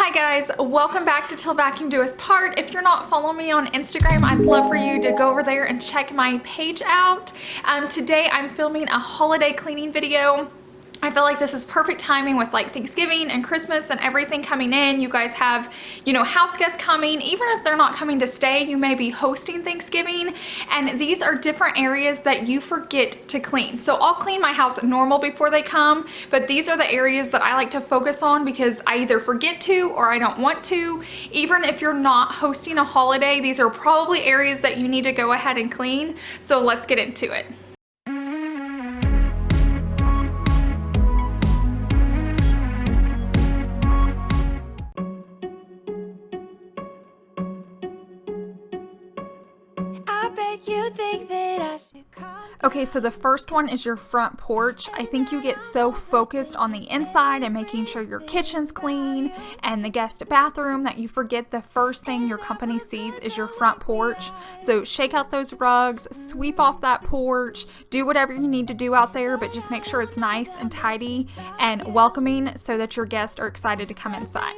Hi guys, welcome back to Till Vacuum Do Us Part. If you're not following me on Instagram, I'd love for you to go over there and check my page out. Today I'm filming a holiday cleaning video. I feel like this is perfect timing with like Thanksgiving and Christmas and everything coming in. You guys have, house guests coming. Even if they're not coming to stay, you may be hosting Thanksgiving. And these are different areas that you forget to clean. So I'll clean my house normal before they come, but these are the areas that I like to focus on because I either forget to or I don't want to. Even if you're not hosting a holiday, these are probably areas that you need to go ahead and clean. So let's get into it. Okay, so the first one is your front porch. I think you get so focused on the inside and making sure your kitchen's clean and the guest bathroom that you forget the first thing your company sees is your front porch. So shake out those rugs, sweep off that porch, do whatever you need to do out there, but just make sure it's nice and tidy and welcoming so that your guests are excited to come inside.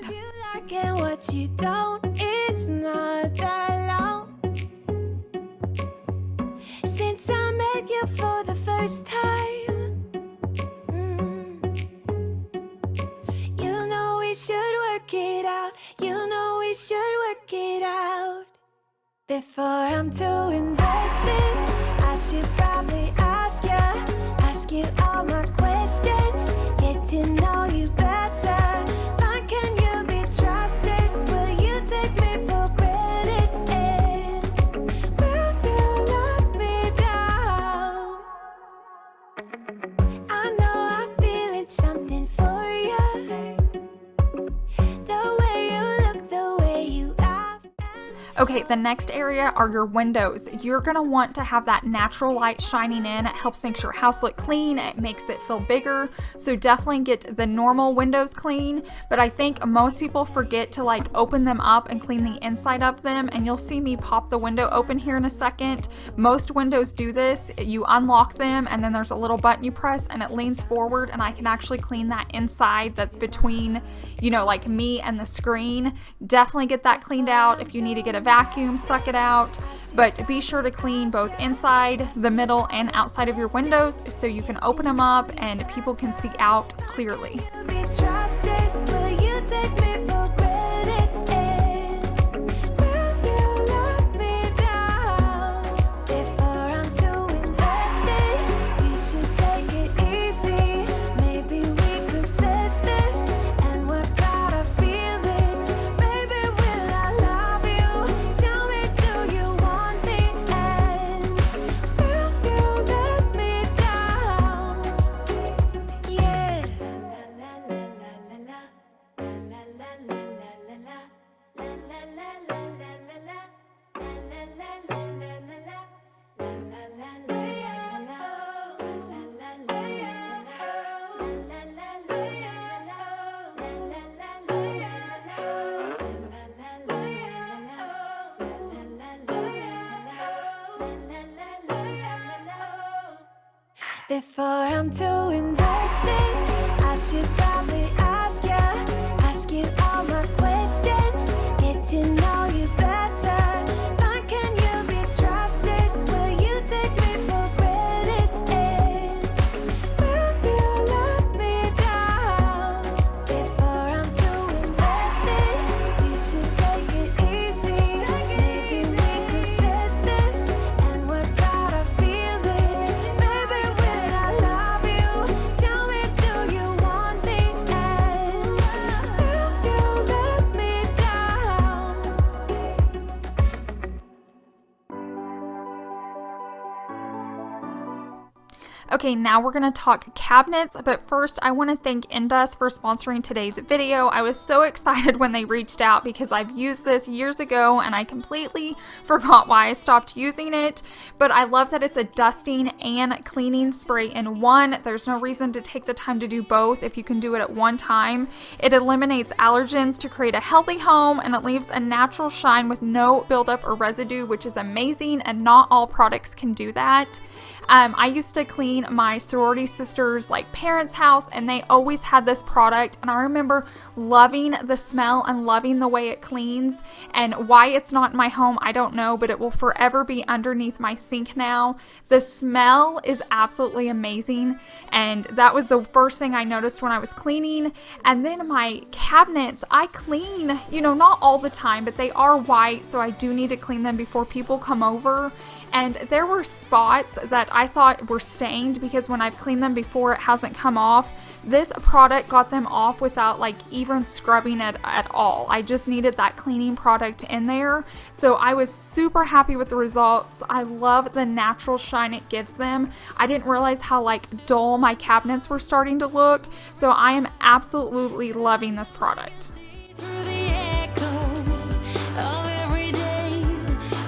Since I met you for the first time, you know we should work it out. You know we should work it out. Before I'm too invested, I should probably ask you all my questions, get to know you better. Like, can you be trusted? Will you take me for granted? Will you let me down? I know I'm feeling something for you. The way you look, the way you act. Okay, the next area are your windows. You're gonna want to have that natural light shining in. It helps make your house look clean. It makes it feel bigger. So definitely get the normal windows clean. But I think most people forget to like open them up and clean the inside of them. And you'll see me pop the window open here in a second. Most windows do this. You unlock them and then there's a little button you press and it leans forward and I can actually clean that inside that's between, like me and the screen. Definitely get that cleaned out. If you need to get a vacuum, suck it out, but be sure to clean both inside, the middle, and outside of your windows so you can open them up and people can see out clearly. Before I'm too invested, I should probably ask you all my questions, get to know you better. Like, can you be trusted? Will you take me for granted? Will you let me down? Before I'm too invested, you should take it easy. Maybe we could test this and work out our feelings. Baby, will I love you? Tell me, do you want me? And will you let me down? Okay, now we're going to talk cabinets, but first I want to thank Endust for sponsoring today's video. I was so excited when they reached out because I've used this years ago and I completely forgot why I stopped using it, but I love that it's a dusting and cleaning spray in one. There's no reason to take the time to do both if you can do it at one time. It eliminates allergens to create a healthy home and it leaves a natural shine with no buildup or residue, which is amazing, and not all products can do that. I used to clean my sorority sister's like parents' house, and they always had this product, and I remember loving the smell and loving the way it cleans. And why it's not in my home, I don't know, but it will forever be underneath my sink now. The smell is absolutely amazing, and that was the first thing I noticed when I was cleaning. And then my cabinets, I clean, you know, not all the time, but they are white, so I do need to clean them before people come over. And there were spots that I thought were stained because when I've cleaned them before, it hasn't come off. This product got them off without like even scrubbing it at all. I just needed that cleaning product in there. So I was super happy with the results. I love the natural shine it gives them. I didn't realize how like dull my cabinets were starting to look. So I am absolutely loving this product. Through the echo of every day,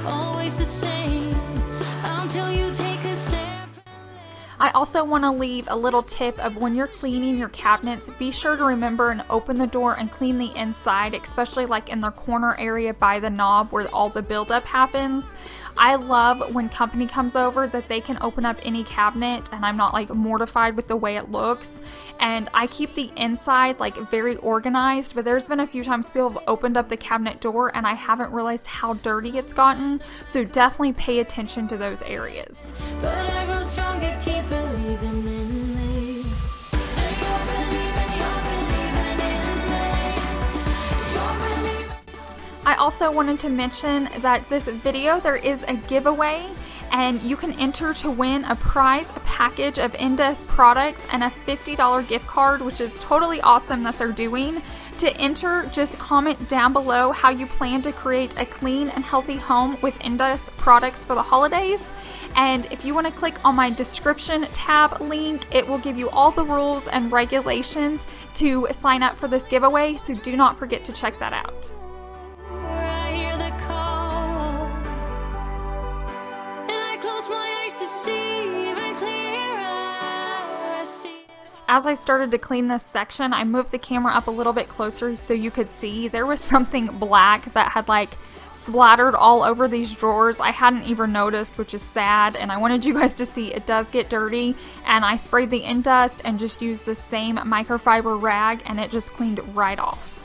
always the same, until you take a step. I also want to leave a little tip of when you're cleaning your cabinets, be sure to remember and open the door and clean the inside, especially like in the corner area by the knob where all the buildup happens. I love when company comes over that they can open up any cabinet and I'm not like mortified with the way it looks. And I keep the inside like very organized, but there's been a few times people have opened up the cabinet door and I haven't realized how dirty it's gotten. So definitely pay attention to those areas. But I grow stronger, keep believing in me. Say you're believing in me. You're believing. I also wanted to mention that this video, there is a giveaway and you can enter to win a prize package of Endust products and a $50 gift card, which is totally awesome that they're doing. To enter, just comment down below how you plan to create a clean and healthy home with Endust products for the holidays. And if you want to click on my description tab link, it will give you all the rules and regulations to sign up for this giveaway, so do not forget to check that out. I hear the call, and I close my eyes to see even clearer. I see. As I started to clean this section, I moved the camera up a little bit closer so you could see there was something black that had like splattered all over these drawers. I hadn't even noticed, which is sad, and I wanted you guys to see it does get dirty. And I sprayed the Endust and just used the same microfiber rag and it just cleaned right off.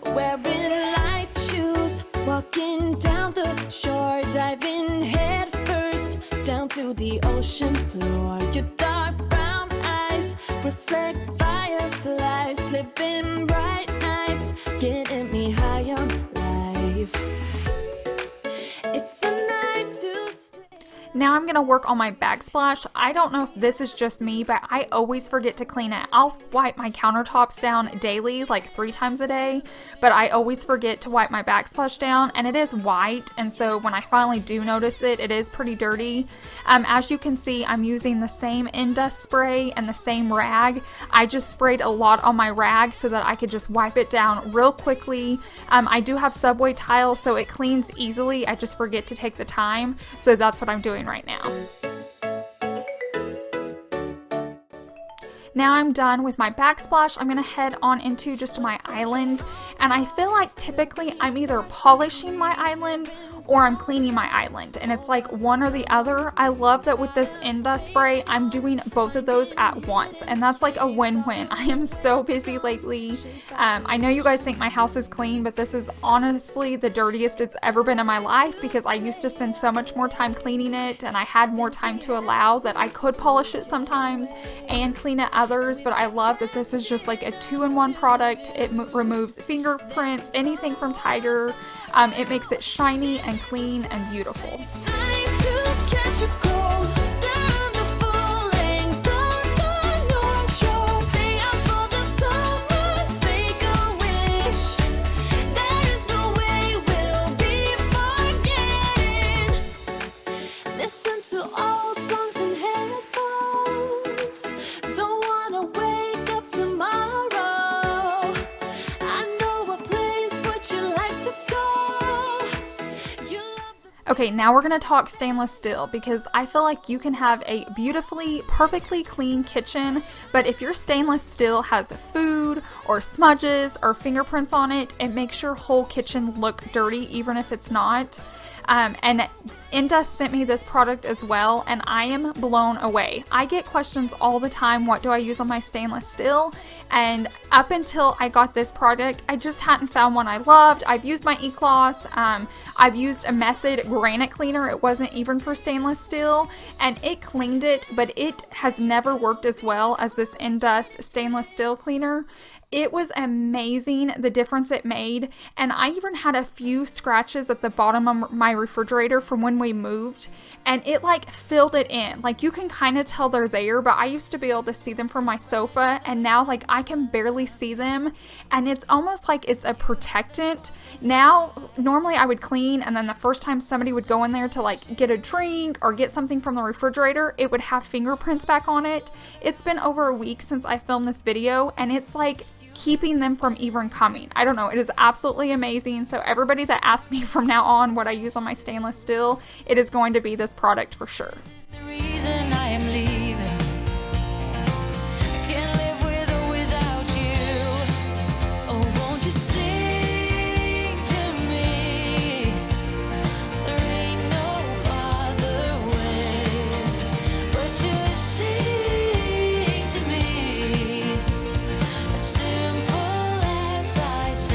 Wearing light shoes, walking down the shore, diving head first down to the ocean floor. Your dark brown eyes reflect fireflies, living bright nights, getting me high on life. It's a night to stay. Now I'm going to work on my backsplash. I don't know if this is just me, but I always forget to clean it. I'll wipe my countertops down daily, like 3 times a day, but I always forget to wipe my backsplash down, and it is white, and so when I finally do notice it, it is pretty dirty. As you can see, I'm using the same Endust spray and the same rag. I just sprayed a lot on my rag so that I could just wipe it down real quickly. I do have subway tile, so it cleans easily. I just forget to take the time, so that's what I'm doing right now. Now I'm done with my backsplash. I'm gonna head on into just my island, and I feel like typically I'm either polishing my island or I'm cleaning my island, and it's like one or the other. I love that with this Endust spray, I'm doing both of those at once, and that's like a win-win. I am so busy lately. I know you guys think my house is clean, but this is honestly the dirtiest it's ever been in my life because I used to spend so much more time cleaning it, and I had more time to allow that I could polish it sometimes and clean it others, but I love that this is just like a 2-in-1 product. It removes fingerprints, anything from Tiger. It makes it shiny and clean and beautiful. I need to catch a cold, turn the full length of the North Shore. Stay up for the summers, make a wish. There is no way we'll be forgetting. Listen to old songs Okay, now we're going to talk stainless steel because I feel like you can have a beautifully, perfectly clean kitchen, but if your stainless steel has food or smudges or fingerprints on it, it makes your whole kitchen look dirty even if it's not. And Endust sent me this product as well, and I am blown away. I get questions all the time, what do I use on my stainless steel? And up until I got this product, I just hadn't found one I loved. I've used my E-Gloss, I've used a Method granite cleaner, it wasn't even for stainless steel, and it cleaned it, but it has never worked as well as this Endust stainless steel cleaner. It was amazing the difference it made, and I even had a few scratches at the bottom of my refrigerator from when we moved, and it like filled it in. Like you can kind of tell they're there, but I used to be able to see them from my sofa, and now like I can barely see them, and it's almost like it's a protectant. Now, normally I would clean, and then the first time somebody would go in there to like get a drink or get something from the refrigerator, it would have fingerprints back on it. It's been over a week since I filmed this video, and it's like keeping them from even coming. I don't know, it is absolutely amazing. So everybody that asks me from now on what I use on my stainless steel, it is going to be this product for sure. The reason I am leaving. I can't live with or without you. Oh, won't you sing to me? There ain't no other way but you sing to me. As simple as I say.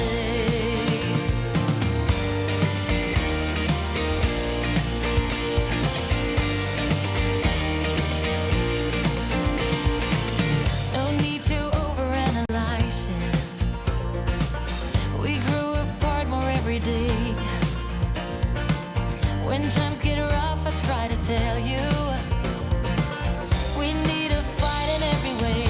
No need to overanalyze it. We grew apart more every day. When times get rough, I try to tell you we need to fight in every way.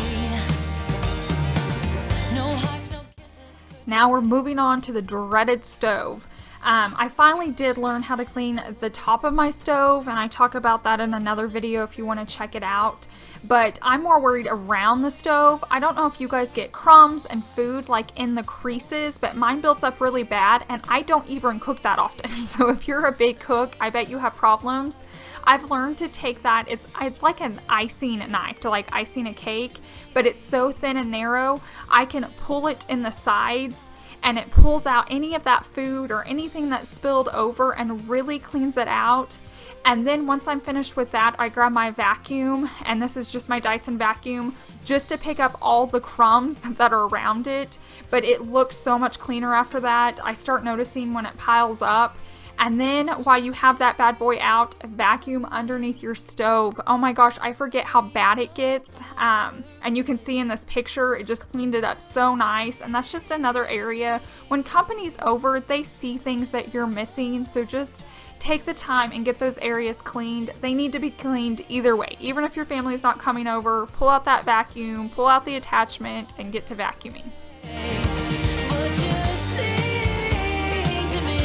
No hugs, no kisses. Now we're moving on to the dreaded stove. I finally did learn how to clean the top of my stove, and I talk about that in another video if you want to check it out. But I'm more worried around the stove. I don't know if you guys get crumbs and food like in the creases, but mine builds up really bad, and I don't even cook that often. So if you're a big cook, I bet you have problems. I've learned to take that, it's like an icing knife to like icing a cake, but it's so thin and narrow, I can pull it in the sides and it pulls out any of that food or anything that's spilled over and really cleans it out. And then once I'm finished with that, I grab my vacuum, and this is just my Dyson vacuum, just to pick up all the crumbs that are around it. But it looks so much cleaner after that. I start noticing when it piles up. And then while you have that bad boy out, vacuum underneath your stove. Oh my gosh, I forget how bad it gets. And you can see in this picture, it just cleaned it up so nice. And that's just another area. When company's over, they see things that you're missing. So just take the time and get those areas cleaned. They need to be cleaned either way. Even if your family is not coming over, pull out that vacuum, pull out the attachment, and get to vacuuming. But you sing to me.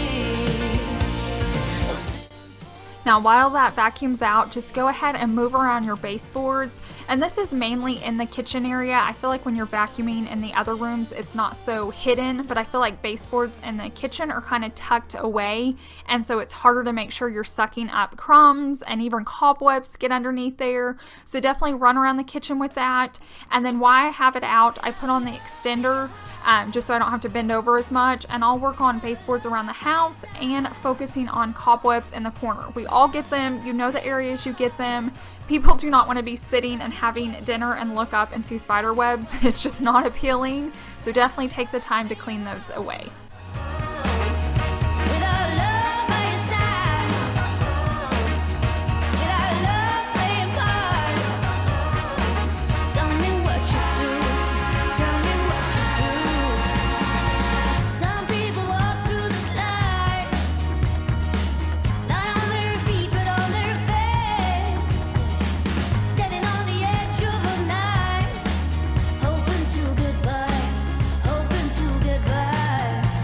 Now while that vacuums out, just go ahead and move around your baseboards. And this is mainly in the kitchen area. I feel like when you're vacuuming in the other rooms, it's not so hidden, but I feel like baseboards in the kitchen are kind of tucked away. And so it's harder to make sure you're sucking up crumbs and even cobwebs get underneath there. So definitely run around the kitchen with that. And then while I have it out, I put on the extender just so I don't have to bend over as much, and I'll work on baseboards around the house and focusing on cobwebs in the corner. We all get them, you know the areas you get them. People do not want to be sitting and having dinner and look up and see spider webs. It's just not appealing, so definitely take the time to clean those away. Without love by your side, without love playing part, tell me what you do, tell me what you do. Some people walk through this life, not on their feet but on their face, standing on the edge of a night, hoping to get by, hoping to get by.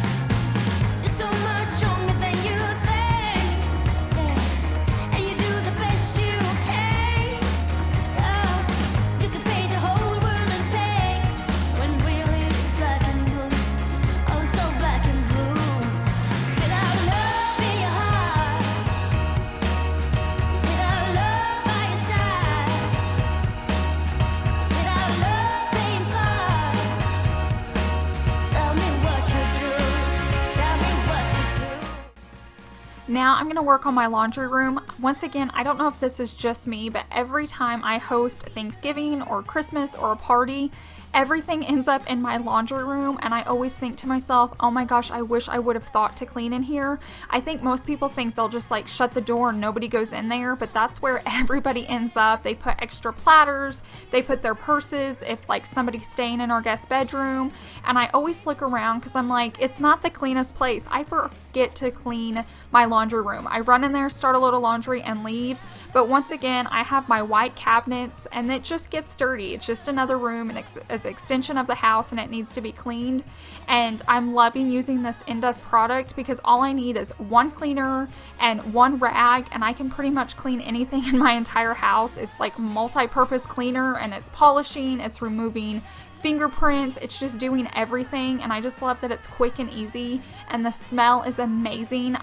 Now I'm gonna work on my laundry room. Once again, I don't know if this is just me, but every time I host Thanksgiving or Christmas or a party, everything ends up in my laundry room, and I always think to myself, oh my gosh, I wish I would have thought to clean in here. I think most people think they'll just like shut the door and nobody goes in there, but that's where everybody ends up. They put extra platters, they put their purses if like somebody's staying in our guest bedroom, and I always look around because I'm like, it's not the cleanest place. I forget to clean my laundry room. I run in there, start a load of laundry, and leave. But once again, I have my white cabinets and it just gets dirty. It's just another room, an extension of the house, and it needs to be cleaned. And I'm loving using this Endust product because all I need is one cleaner and one rag, and I can pretty much clean anything in my entire house. It's like multi-purpose cleaner, and it's polishing, it's removing fingerprints, it's just doing everything, and I just love that it's quick and easy, and the smell is amazing.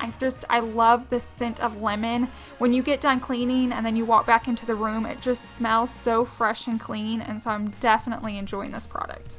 I love the scent of lemon. When you get done cleaning and then you walk back into the room, it just smells so fresh and clean, and so I'm definitely enjoying this product.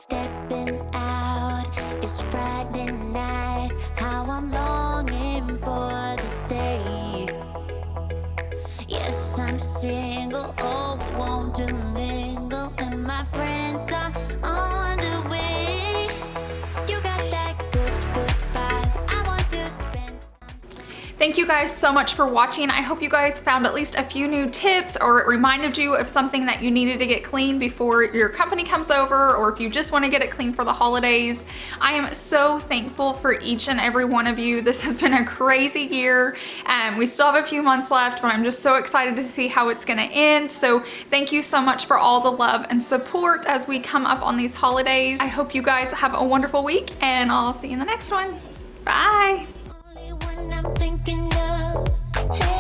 Stepping out, it's Friday night. How I'm longing for this day. Yes, I'm single, oh, we want to mingle, and my friends are on the way. You got that good vibe, I want to spend some. Thank you guys so much for watching. I hope you guys found at least a few new tips, or it reminded you of something that you needed to get clean before your company comes over, or if you just want to get it clean for the holidays. I am so thankful for each and every one of you. This has been a crazy year. We still have a few months left, but I'm just so excited to see how it's going to end. So thank you so much for all the love and support as we come up on these holidays. I hope you guys have a wonderful week, and I'll see you in the next one. Bye. Only when I'm thinking of, hey.